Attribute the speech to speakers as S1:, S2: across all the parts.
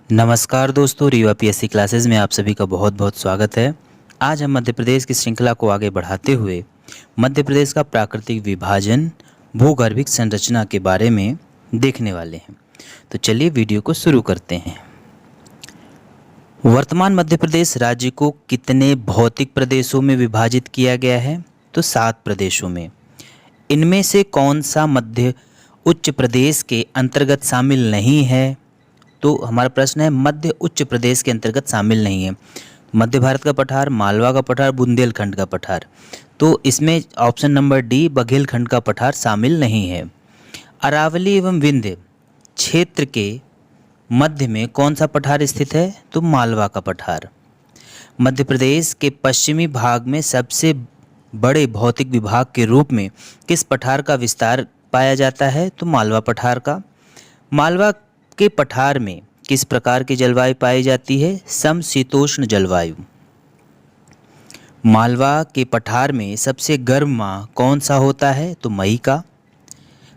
S1: नमस्कार दोस्तों, Rewa PSC classes में आप सभी का बहुत बहुत स्वागत है। आज हम मध्य प्रदेश की श्रृंखला को आगे बढ़ाते हुए मध्य प्रदेश का प्राकृतिक विभाजन, भूगर्भिक संरचना के बारे में देखने वाले हैं। तो चलिए वीडियो को शुरू करते हैं। वर्तमान मध्य प्रदेश राज्य को कितने भौतिक प्रदेशों में विभाजित किया गया है? तो 7 प्रदेशों में। इनमें से कौन सा मध्य उच्च प्रदेश के अंतर्गत शामिल नहीं है? तो हमारा प्रश्न है मध्य उच्च प्रदेश के अंतर्गत शामिल नहीं है। मध्य भारत का पठार, मालवा का पठार, बुंदेलखंड का पठार। तो इसमें ऑप्शन नंबर डी बघेलखंड का पठार शामिल नहीं है। अरावली एवं विंध्य क्षेत्र के मध्य में कौन सा पठार स्थित है? तो मालवा का पठार। मध्य प्रदेश के पश्चिमी भाग में सबसे बड़े भौतिक विभाग के रूप में किस पठार का विस्तार पाया जाता है? तो मालवा पठार का। मालवा के पठार में किस प्रकार की जलवायु पाई जाती है? समशीतोष्ण जलवायु। मालवा के पठार में सबसे गर्म माह कौन सा होता है? तो मई का।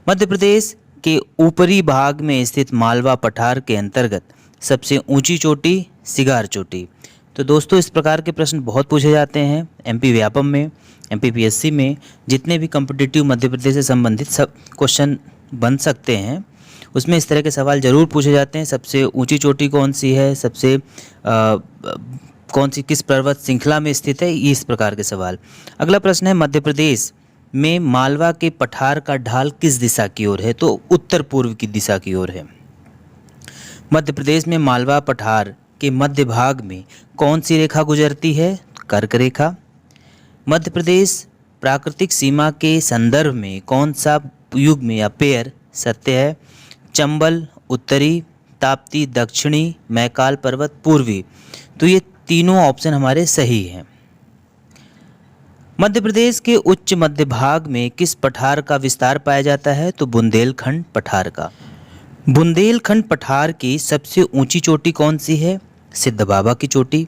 S1: मध्य प्रदेश के ऊपरी भाग में स्थित मालवा पठार के अंतर्गत सबसे ऊंची चोटी सिगार चोटी। तो दोस्तों, इस प्रकार के प्रश्न बहुत पूछे जाते हैं एमपी व्यापम में, एमपी पीएससी में। जितने भी कॉम्पिटिटिव मध्य प्रदेश से संबंधित सब क्वेश्चन बन सकते हैं, उसमें इस तरह के सवाल जरूर पूछे जाते हैं। सबसे ऊंची चोटी कौन सी है, सबसे कौन सी किस पर्वत श्रृंखला में स्थित है, ये इस प्रकार के सवाल। अगला प्रश्न है मध्य प्रदेश में मालवा के पठार का ढाल किस दिशा की ओर है? तो उत्तर पूर्व की दिशा की ओर है। मध्य प्रदेश में मालवा पठार के मध्य भाग में कौन सी रेखा गुजरती है? कर्क रेखा। मध्य प्रदेश प्राकृतिक सीमा के संदर्भ में कौन सा युग्म या पेयर सत्य है? चंबल उत्तरी, ताप्ती दक्षिणी, मैकाल पर्वत पूर्वी। तो ये तीनों ऑप्शन हमारे सही हैं। मध्य प्रदेश के उच्च मध्य भाग में किस पठार का विस्तार पाया जाता है? तो बुंदेलखंड पठार का। बुंदेलखंड पठार की सबसे ऊंची चोटी कौन सी है? सिद्ध बाबा की चोटी।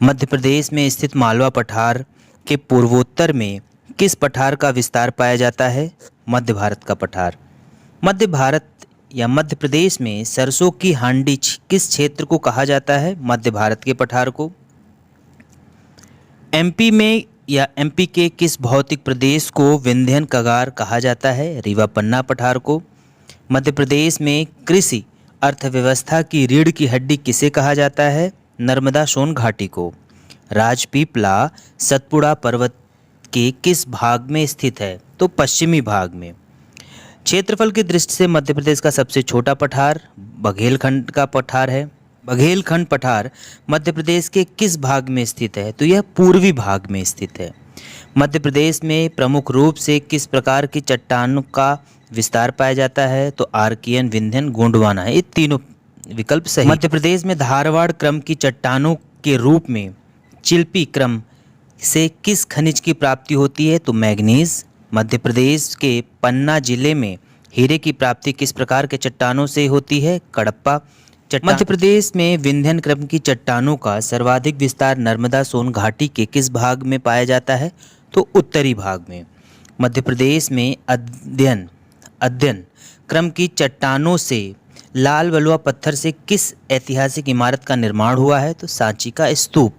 S1: मध्य प्रदेश में स्थित मालवा पठार के पूर्वोत्तर में किस पठार का विस्तार पाया जाता है? मध्य भारत का पठार। मध्य भारत या मध्य प्रदेश में सरसों की हांडी किस क्षेत्र को कहा जाता है? मध्य भारत के पठार को। एमपी में या एमपी के किस भौतिक प्रदेश को विंध्यन कगार कहा जाता है? रीवा पन्ना पठार को। मध्य प्रदेश में कृषि अर्थव्यवस्था की रीढ़ की हड्डी किसे कहा जाता है? नर्मदा सोन घाटी को। राजपीपला सतपुड़ा पर्वत के किस भाग में स्थित है? तो पश्चिमी भाग में। क्षेत्रफल की दृष्टि से मध्य प्रदेश का सबसे छोटा पठार बघेलखंड का पठार है। बघेलखंड पठार मध्य प्रदेश के किस भाग में स्थित है? तो यह पूर्वी भाग में स्थित है। मध्य प्रदेश में प्रमुख रूप से किस प्रकार की चट्टानों का विस्तार पाया जाता है? तो आर्कियन, विंध्यन, गोंडवाना है। ये तीनों विकल्प सही। मध्य प्रदेश में धारवाड़ क्रम की चट्टानों के रूप में चिल्पी क्रम से किस खनिज की प्राप्ति होती है? तो मैग्नीज। मध्य प्रदेश के पन्ना जिले में हीरे की प्राप्ति किस प्रकार के चट्टानों से होती है? कडप्पा चट्टान। मध्य प्रदेश में विंध्यन क्रम की चट्टानों का सर्वाधिक विस्तार नर्मदा सोन घाटी के किस भाग में पाया जाता है? तो उत्तरी भाग में। मध्य प्रदेश में अध्ययन क्रम की चट्टानों से लाल बलुआ पत्थर से किस ऐतिहासिक इमारत का निर्माण हुआ है? तो सांची का स्तूप।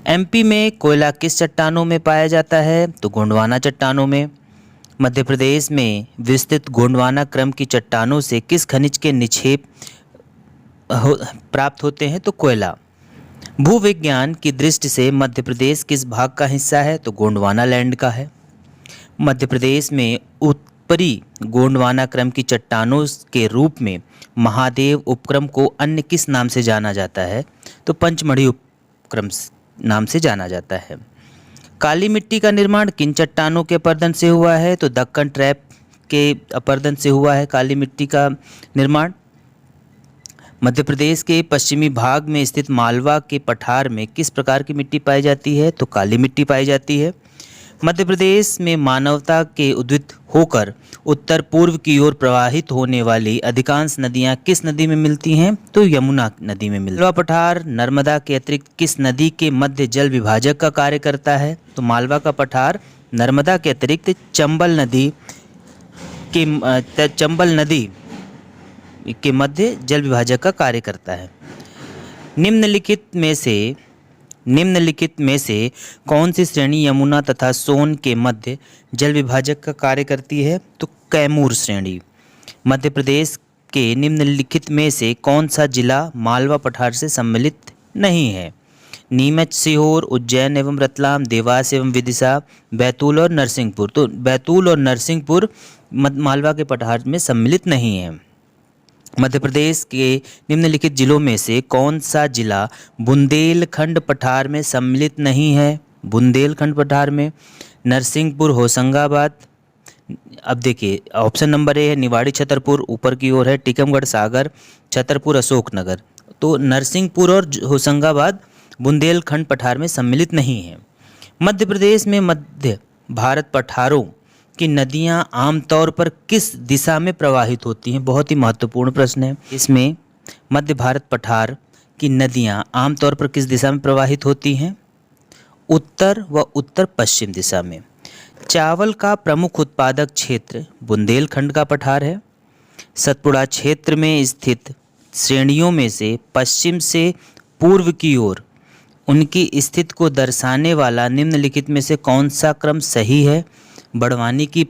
S1: एमपी में कोयला किस चट्टानों में पाया जाता है? तो गोंडवाना चट्टानों में। मध्य प्रदेश में विस्तृत गोंडवाना क्रम की चट्टानों से किस खनिज के निक्षेप प्राप्त होते हैं? तो कोयला। भूविज्ञान की दृष्टि से मध्य प्रदेश किस भाग का हिस्सा है? तो गोंडवाना लैंड का है। मध्य प्रदेश में ऊपरी गोंडवाना क्रम की चट्टानों के रूप में महादेव उपक्रम को अन्य किस नाम से जाना जाता है? तो पंचमढ़ी उपक्रम नाम से जाना जाता है। काली मिट्टी का निर्माण किन चट्टानों के अपर्दन से हुआ है? तो दक्कन ट्रैप के अपर्दन से हुआ है काली मिट्टी का निर्माण। मध्य प्रदेश के पश्चिमी भाग में स्थित मालवा के पठार में किस प्रकार की मिट्टी पाई जाती है? तो काली मिट्टी पाई जाती है। मध्य प्रदेश में मानवता के उद्भित होकर उत्तर पूर्व की ओर प्रवाहित होने वाली अधिकांश नदियां किस नदी में मिलती हैं? तो यमुना नदी में मिलती है। मालवा पठार नर्मदा के अतिरिक्त किस नदी के मध्य जल विभाजक का कार्य करता है? तो मालवा का पठार नर्मदा के अतिरिक्त चंबल नदी के मध्य जल विभाजक का कार्य करता है। निम्नलिखित में से कौन सी श्रेणी यमुना तथा सोन के मध्य जल विभाजक का कार्य करती है? तो कैमूर श्रेणी। मध्य प्रदेश के निम्नलिखित में से कौन सा जिला मालवा पठार से सम्मिलित नहीं है? नीमच, सीहोर, उज्जैन एवं रतलाम, देवास एवं विदिशा, बैतूल और नरसिंहपुर। तो बैतूल और नरसिंहपुर मालवा के पठार में सम्मिलित नहीं है। मध्य प्रदेश के निम्नलिखित जिलों में से कौन सा जिला बुंदेलखंड पठार में सम्मिलित नहीं है? बुंदेलखंड पठार में नरसिंहपुर, होशंगाबाद। अब देखिए ऑप्शन नंबर ए है निवाड़ी छतरपुर, ऊपर की ओर है टीकमगढ़, सागर, छतरपुर, अशोकनगर। तो नरसिंहपुर और होशंगाबाद बुंदेलखंड पठार में सम्मिलित नहीं है। मध्य प्रदेश में मध्य भारत पठारों की नदियां आमतौर पर किस दिशा में प्रवाहित होती हैं? बहुत ही महत्वपूर्ण प्रश्न है। इसमें मध्य भारत पठार की नदियां आमतौर पर किस दिशा में प्रवाहित होती हैं? उत्तर व उत्तर पश्चिम दिशा में। चावल का प्रमुख उत्पादक क्षेत्र बुंदेलखंड का पठार है। सतपुड़ा क्षेत्र में स्थित श्रेणियों में से पश्चिम से पूर्व की ओर उनकी स्थिति को दर्शाने वाला निम्नलिखित में से कौन सा क्रम सही है? बड़वानी की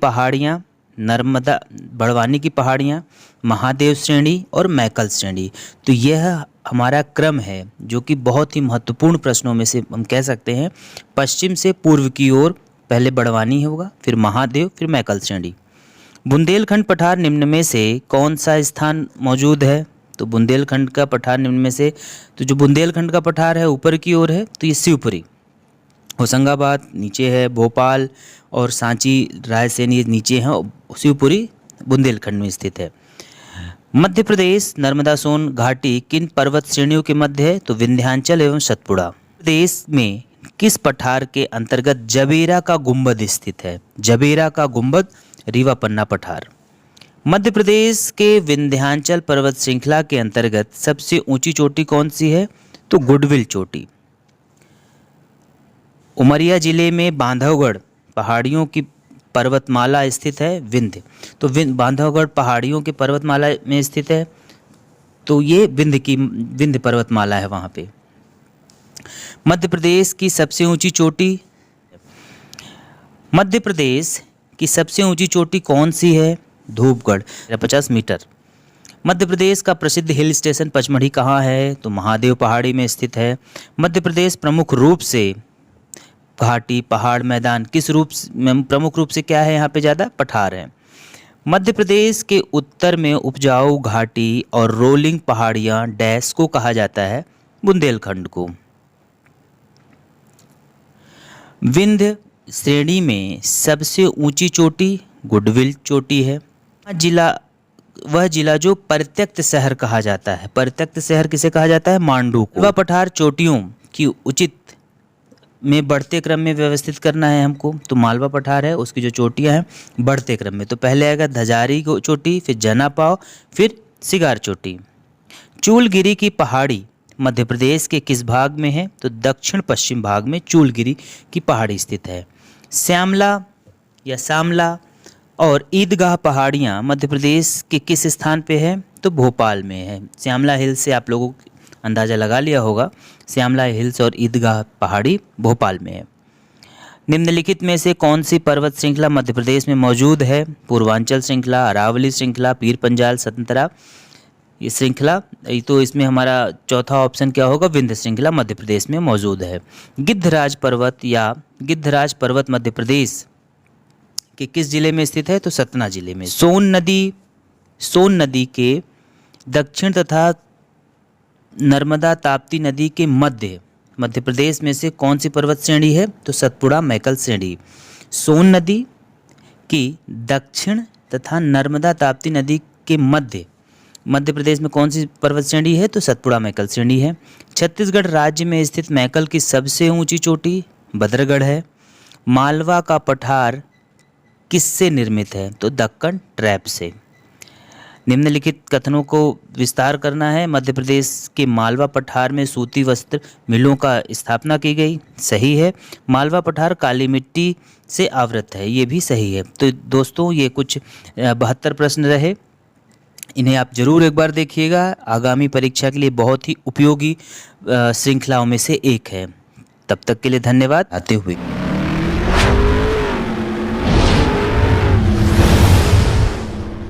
S1: पहाड़ियाँ, महादेव श्रेणी और मैकल श्रेणी। तो यह हमारा क्रम है जो कि बहुत ही महत्वपूर्ण प्रश्नों में से हम कह सकते हैं। पश्चिम से पूर्व की ओर पहले बड़वानी होगा, फिर महादेव, फिर मैकल श्रेणी। बुंदेलखंड पठार निम्न में से कौन सा स्थान मौजूद है? तो बुंदेलखंड का पठार निम्न में से, तो जो बुंदेलखंड का पठार है ऊपर की ओर है, तो ये शिवपुरी, होशंगाबाद नीचे है, भोपाल और सांची, रायसेन ये नीचे हैं, शिवपुरी बुंदेलखंड में स्थित है। मध्य प्रदेश नर्मदा सोन घाटी किन पर्वत श्रेणियों के मध्य है? तो विंध्याचल एवं सतपुड़ा। प्रदेश में किस पठार के अंतर्गत जबेरा का गुंबद स्थित है? जबेरा का गुंबद रीवा पन्ना पठार। मध्य प्रदेश के विंध्याचल पर्वत श्रृंखला के अंतर्गत सबसे ऊंची चोटी कौन सी है? तो गुडविल चोटी। उमरिया जिले में बांधवगढ़ पहाड़ियों की पर्वतमाला स्थित है, विंध्य। तो बांधवगढ़ पहाड़ियों के पर्वतमाला में स्थित है, तो ये विंध्य पर्वतमाला है वहाँ पे। मध्य प्रदेश की सबसे ऊंची चोटी कौन सी है? धूपगढ़, 50 मीटर। मध्य प्रदेश का प्रसिद्ध हिल स्टेशन पचमढ़ी कहाँ है? तो महादेव पहाड़ी में स्थित है। मध्य प्रदेश प्रमुख रूप से घाटी, पहाड़, मैदान किस रूप में प्रमुख रूप से क्या है? यहाँ पे ज़्यादा पठार है। मध्य प्रदेश के उत्तर में उपजाऊ घाटी और रोलिंग पहाड़ियाँ डैश को कहा जाता है? बुंदेलखंड को। विंध्य श्रेणी में सबसे ऊंची चोटी गुडविल चोटी है। वह जिला जो परित्यक्त शहर कहा जाता है। परित्यक्त शहर किसे कहा जाता है? मांडू को। वह पठार चोटियों की उचित में बढ़ते क्रम में व्यवस्थित करना है हमको। तो मालवा पठार है, उसकी जो चोटियां हैं बढ़ते क्रम में। तो पहले आएगा धजारी चोटी, फिर जनापाव, फिर सिगार चोटी। चूलगिरी की पहाड़ी मध्य प्रदेश के किस भाग में है? तो दक्षिण पश्चिम भाग में चूलगिरी की पहाड़ी स्थित है। श्यामला और ईदगाह पहाड़ियाँ मध्य प्रदेश के किस स्थान पे है? तो भोपाल में है। श्यामला हिल से आप लोगों को अंदाज़ा लगा लिया होगा, श्यामला हिल्स और ईदगाह पहाड़ी भोपाल में है। निम्नलिखित में से कौन सी पर्वत श्रृंखला मध्य प्रदेश में मौजूद है? पूर्वांचल श्रृंखला, अरावली श्रृंखला, पीर पंजाल सतंतरा ये श्रृंखला। तो इसमें हमारा चौथा ऑप्शन क्या होगा? विंध्य श्रृंखला मध्य प्रदेश में मौजूद है। गिद्धराज पर्वत मध्य प्रदेश के किस जिले में स्थित है? तो सतना जिले में। सोन नदी के दक्षिण तथा नर्मदा ताप्ती नदी के मध्य प्रदेश में से कौन सी पर्वत श्रेणी है? तो सतपुड़ा मैकल श्रेणी। सोन नदी की दक्षिण तथा नर्मदा ताप्ती नदी के मध्य प्रदेश में कौन सी पर्वत श्रेणी है? तो सतपुड़ा मैकल श्रेणी है। छत्तीसगढ़ राज्य में स्थित मैकल की सबसे ऊंची चोटी बदरगढ़ है। मालवा का पठार किससे निर्मित है? तो दक्कन ट्रैप से। निम्नलिखित कथनों को विस्तार करना है। मध्य प्रदेश के मालवा पठार में सूती वस्त्र मिलों का स्थापना की गई, सही है। मालवा पठार काली मिट्टी से आवृत है, ये भी सही है। तो दोस्तों ये कुछ 72 प्रश्न रहे। इन्हें आप ज़रूर एक बार देखिएगा, आगामी परीक्षा के लिए बहुत ही उपयोगी श्रृंखलाओं में से एक है। तब तक के लिए धन्यवाद। आते हुए